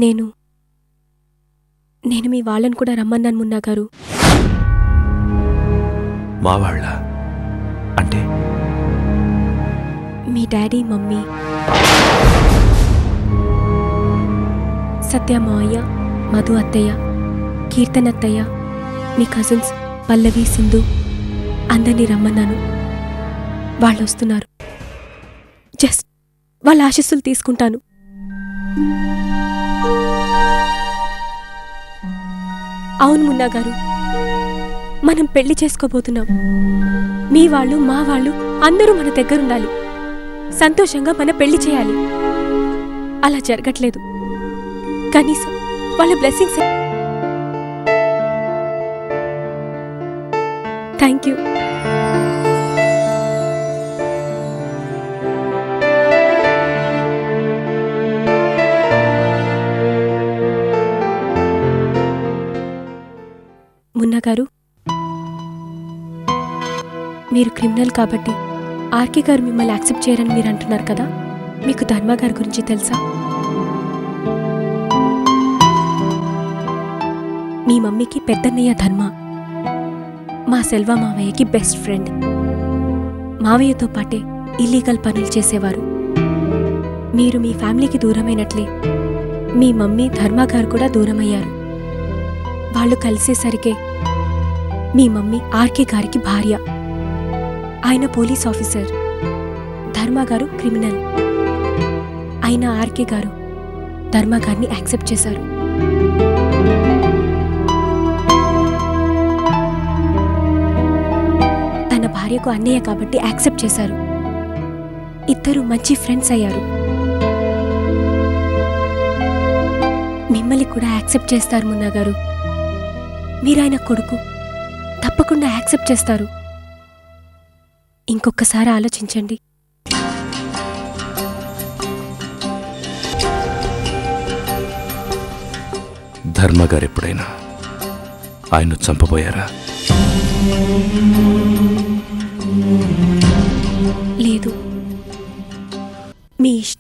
నేను మీ వాళ్ళని కూడా రమ్మన్నాను మున్నా గారు. మా వాళ్ళ అంటే? మీ డాడీ, మమ్మీ, సత్య మావయ్య, మధు అత్తయ్య, కీర్తన్ అత్తయ్య, మీ కజిన్స్ పల్లవి, సింధు అందరినీ రమ్మన్నాను. వాళ్ళు వస్తున్నారు. జస్ట్ వాళ్ళ ఆశీస్సులు తీసుకుంటాను. అవును మున్నా గారు, మనం పెళ్లి చేసుకోబోతున్నాం. మీ వాళ్ళు, మా వాళ్ళు అందరూ మన దగ్గరుండాలి. సంతోషంగా మన పెళ్లి చేయాలి. అలా జరగట్లేదు. కనీసం వాళ్ళ బ్లెస్సింగ్స్. Thank you. మున్నా గారు, మీరు క్రిమినల్ కాబట్టి ఆర్కే గారు మిమ్మల్ని యాక్సెప్ట్ చేయరని మీరు అంటున్నారు కదా. మీకు ధర్మ గారి గురించి తెలుసా? మీ మమ్మీకి పెద్దన్నయ్య ధర్మ, మా సెల్వ మావయ్యకి బెస్ట్ ఫ్రెండ్. మావయ్యతో పాటే ఇల్లీగల్ పనులు చేసేవారు. మీరు మీ ఫ్యామిలీకి దూరమైనట్లే మీ మమ్మీ ధర్మ గారు కూడా దూరమయ్యారు. వాళ్ళు కలిసేసరికే మీ మమ్మీ ఆర్కే గారికి భార్య. ఆయన పోలీస్ ఆఫీసర్, ధర్మ గారు క్రిమినల్. అయినా ఆర్కే గారు ధర్మ గారిని యాక్సెప్ట్ చేశారు. తన భార్యకు అన్నయ్య కాబట్టి యాక్సెప్ట్ చేశారు. ఇద్దరు మంచి ఫ్రెండ్స్ అయ్యారు. మిమ్మల్ని కూడా యాక్సెప్ట్ చేస్తారు మున్నా గారు. మీరాయన కొడుకు, తప్పకుండా యాక్సెప్ట్ చేస్తారు. ఇంకొకసారి ఆలోచించండి. ధర్మగారు ఎప్పుడైనా ఆయన్ను చంపబోయారా? లేదు. మీ ఇష్టం.